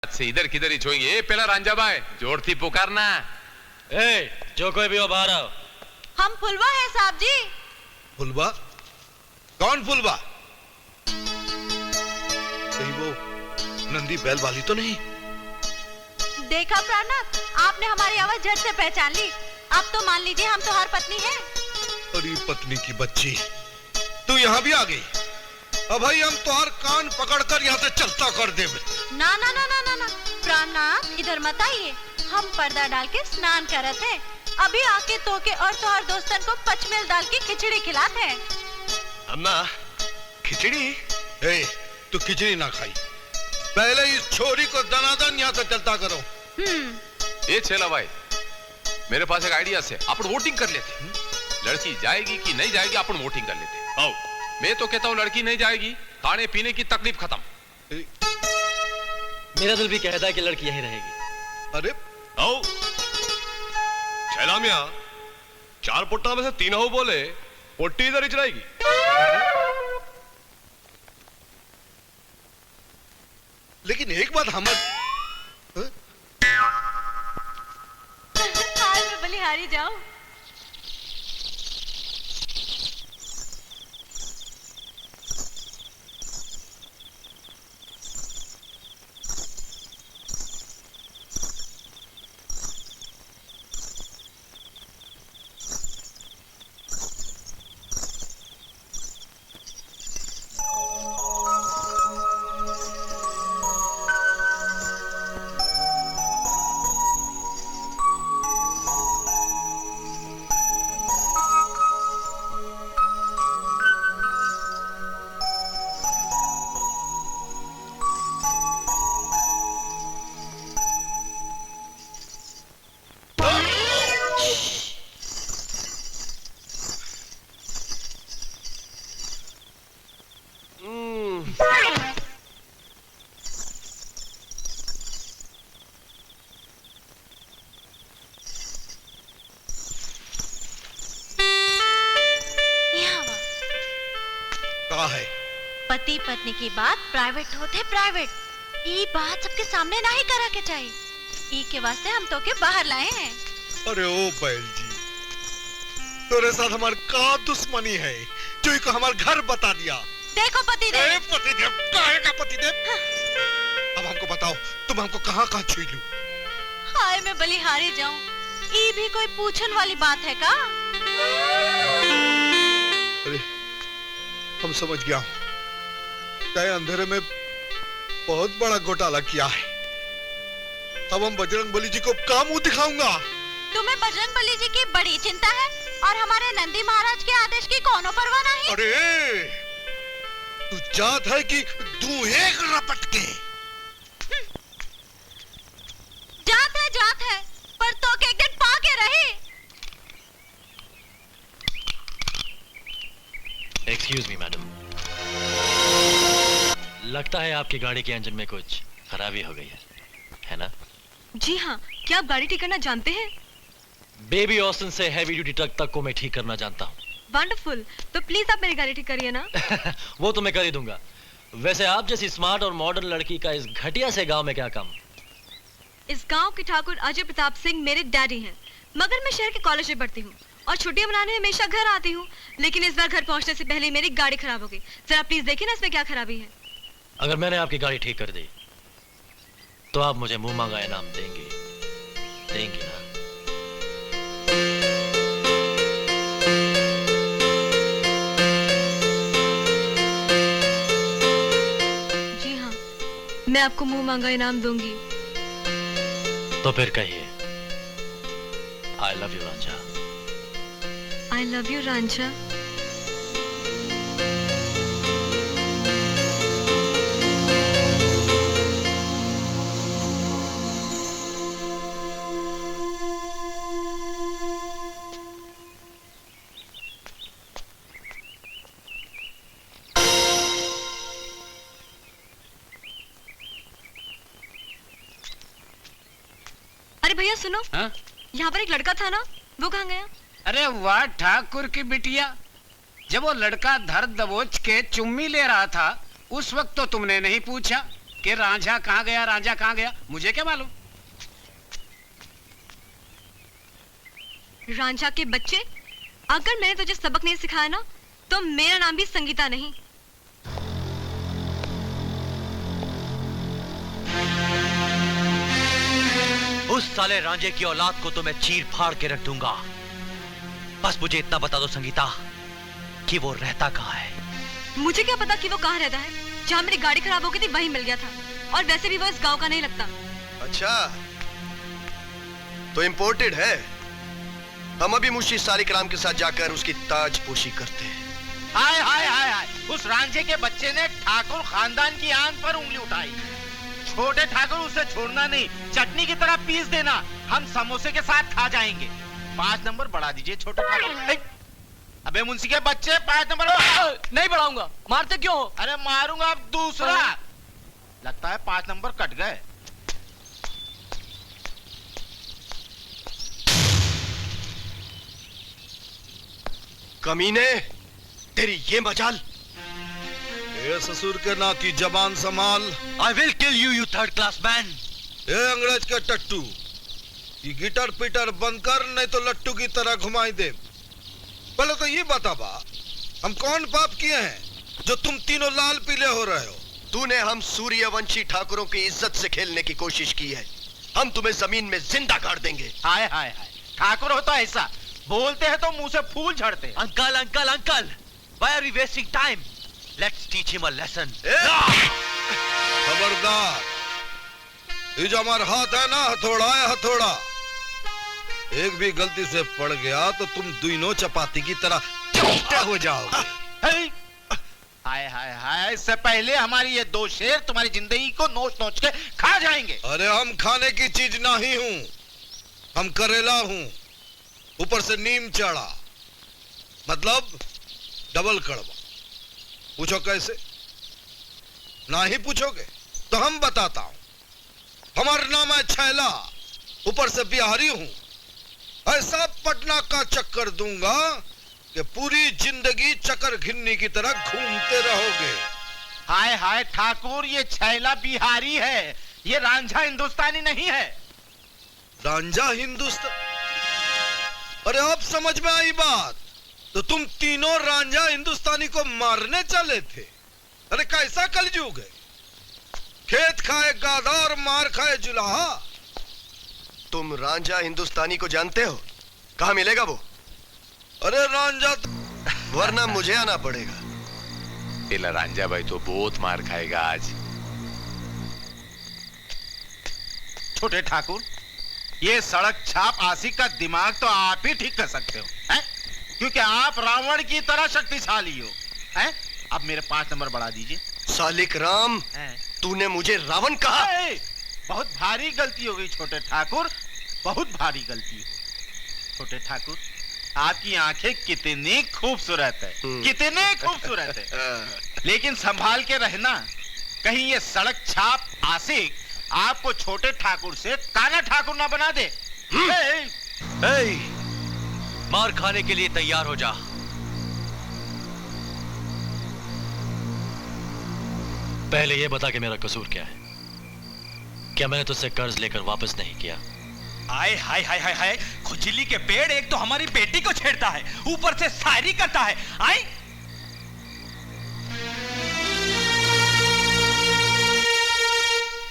से इधर किधर ही छोएंगे। पहला रांझाबाई जोरती पुकारना। जो कोई भी हो बाहर आओ। हम फुलवा है साहब जी। फुलवा? कौन फुलवा? कहीं वो नंदी बैल वाली तो नहीं? देखा प्राणनाथ, आपने हमारी आवाज झट से पहचान ली। अब तो मान लीजिए हम तो हर पत्नी हैं। अरे पत्नी की बच्ची, तू यहाँ भी आ गई? अब भाई हम तुम्हार कान पकड़कर यहाँ से चलता कर दे। ना ना ना ना ना ना प्राणनाथ, इधर मत आइए। हम पर्दा डाल के स्नान करत हैं। अभी आके तोके और तोहर दोस्तन को पचमेल डाल के खिचड़ी खिलाते हैं। अम्मा, खिचड़ी? ए, तू खिचड़ी ना खाई, पहले इस छोरी को दनादन यहाँ से चलता करो। ये छेला भाई, मेरे पास एक आइडिया से अपन वोटिंग कर लेते। लड़की जाएगी कि नहीं जाएगी अपन वोटिंग कर लेते। आओ, मैं तो कहता हूँ लड़की नहीं जाएगी, खाने पीने की तकलीफ खत्म। मेरा दिल भी कहता है कि लड़की यहीं रहेगी। अरे आओ छैला मियां, चार पुट्टा में से तीन हो बोले, पोट्टी इधर ही चलाएगी। लेकिन एक बात हम आज मैं बलिहारी जाऊं। है? पति पत्नी की बात प्राइवेट होते प्राइवेट। ई बात सबके सामने नहीं करा के चाहिए। ई के वास्ते हम तो के बाहर लाए हैं। अरे ओ बैल जी, तेरे साथ हमार का दुश्मनी है जो को हमार घर बता दिया। देखो पतिदेव। पतिदेव, काहे का पतिदेव? अब हमको बताओ, तुम हमको कहाँ कहाँ छुई लू? हाय मैं बलिहारी जाऊं, ई भी कोई पूछन वाली बात है का? अरे हम समझ गया हूँ, तय अंधेरे में बहुत बड़ा घोटाला किया है। अब हम बजरंग बली जी को क्या मुंह दिखाऊंगा? तुम्हें बजरंग बली जी की बड़ी चिंता है और हमारे नंदी महाराज के आदेश की कोनो परवाह नहीं। अरे तू जात है कि तू एक रपट के? जात है पर तो के एक दिन पाके रही। एक्सक्यूज मी मैडम, लगता है आपकी गाड़ी के इंजन में कुछ खराबी हो गई है ना? जी हाँ, क्या आप गाड़ी ठीक करना जानते हैं? बेबी ऑस्टिन से हैवी ड्यूटी ट्रक तक को मैं ठीक करना जानता हूँ। वंडरफुल, तो प्लीज आप मेरी गाड़ी ठीक करिए ना। वो तो मैं कर ही दूंगा। वैसे आप जैसी स्मार्ट और मॉडर्न लड़की का इस घटिया से गांव में क्या काम? इस गांव के ठाकुर अजय प्रताप सिंह मेरे डैडी हैं, मगर मैं शहर के कॉलेज में पढ़ती हूँ और छुट्टियां मनाने हमेशा घर आती हूँ। लेकिन इस बार घर पहुँचने से पहले मेरी गाड़ी खराब हो गई। जरा प्लीज देखिए ना इसमें क्या खराबी है। अगर मैंने आपकी गाड़ी ठीक कर दी तो आप मुझे मुंह मांगा इनाम देंगी ना? जी हाँ, मैं आपको मुंह मांगा इनाम दूंगी। तो फिर कहिए, I love you Ranjha. I love you Ranjha. अरे भैया सुनो, यहाँ पर एक लड़का था ना, वो कहाँ गया? अरे वाह ठाकुर की बिटिया, जब वो लड़का धर दबोच के चुम्मी ले रहा था उस वक्त तो तुमने नहीं पूछा। कि रांझा कहाँ गया, रांझा कहाँ गया, मुझे क्या मालूम। रांझा के बच्चे, अगर मैंने तुझे सबक नहीं सिखाया ना, तो मेरा नाम भी संगीता नहीं। उस साले रांझे की औलाद को तो मैं चीर फाड़ के रख दूंगा। बस मुझे इतना बता दो संगीता कि वो रहता कहाँ है। मुझे क्या पता कि वो कहाँ रहता है। जहाँ मेरी गाड़ी खराब हो गई थी वहीं मिल गया था, और वैसे भी वो इस गांव का नहीं लगता। अच्छा, तो इम्पोर्टेड है। हम अभी मुंशी सालिकराम के साथ जाकर उसकी ताजपोशी करते हैं। हाय हाय हाय हाय, उस रांझे के बच्चे ने ठाकुर खानदान की आंख पर उंगली उठाई। छोटे ठाकुर उसे छोड़ना नहीं, चटनी की तरह पीस देना, हम समोसे के साथ खा जाएंगे। 5 नंबर बढ़ा दीजिए छोटे ठाकुर। अबे मुंशी के बच्चे, 5 नंबर नहीं बढ़ाऊंगा। मारते क्यों हो? अरे मारूंगा अब दूसरा। लगता है 5 नंबर कट गए। कमीने, तेरी ये मजाल। ए ससुर के ना की जबान संभाल। I will kill you, you third class man. ए अंग्रेज के टट्टू, ये गिटर पिटर बंद कर, नहीं तो लट्टू की तरह घुमाई दे। पहले तो ये बता बा, हम कौन पाप किए हैं जो तुम तीनों लाल पीले हो रहे हो? तूने हम सूर्यवंशी ठाकुरों की इज्जत से खेलने की कोशिश की है। हम तुम्हें जमीन में जिंदा गाड़ देंगे। हाय हाय हाय, ठाकुर होता ऐसा, बोलते हैं तो मुंह से फूल झड़ते हैं। Uncle uncle uncle, why are we wasting time? Let's teach him a lesson. खबरदार, ये जो हमारा हाथ है ना, हथौड़ा है हथौड़ा, एक भी गलती से पड़ गया तो तुम दोनों चपाती की तरह चपटे हो जाओगे। हाय हाय हाय, इससे पहले हमारी ये 2 शेर तुम्हारी जिंदगी को नोच नोच के खा जाएंगे। अरे हम खाने की चीज नहीं हूँ, हम करेला हूँ, ऊपर से नीम चढ़ा, मतलब डबल कड़वा। पूछो कैसे? ना ही पूछोगे तो हम बताता हूं। हमारा नाम है छैला, ऊपर से बिहारी हूं। ऐसा पटना का चक्कर दूंगा कि पूरी जिंदगी चक्कर घिन्नी की तरह घूमते रहोगे। हाय हाय ठाकुर, ये छैला बिहारी है, ये रांझा हिंदुस्तानी नहीं है। रांझा हिंदुस्तान? अरे अब समझ में आई बात। तो तुम तीनों रांझा हिंदुस्तानी को मारने चले थे। अरे कैसा कलयुग है, खेत खाए गाधा और मार खाए जुलाहा। तुम रांझा हिंदुस्तानी को जानते हो? कहाँ मिलेगा वो? अरे रांझा वरना मुझे आना पड़ेगा। पेला रांझा भाई तो बहुत मार खाएगा आज। छोटे ठाकुर, ये सड़क छाप आशिक का दिमाग तो आप ही ठीक कर सकते हो, हैं? क्योंकि आप रावण की तरह शक्तिशाली हो, हैं? अब मेरे 5 नंबर बढ़ा दीजिए। सालिकराम, तूने मुझे रावण कहा? बहुत भारी गलती हो गई छोटे ठाकुर, बहुत भारी गलती हो। छोटे ठाकुर, आपकी आंखें कितनी खूबसूरत है, कितने खूबसूरत है। लेकिन संभाल के रहना, कहीं ये सड़क छाप आशिक आपको छोटे ठाकुर से काना ठाकुर ना बना दे। मार खाने के लिए तैयार हो जा। पहले ये बता कि मेरा कसूर क्या है। क्या मैंने तुझसे कर्ज लेकर वापस नहीं किया? हाय हाय हाय हाय हाय, खुजली के पेड़, एक तो हमारी बेटी को छेड़ता है, ऊपर से शायरी करता है। आई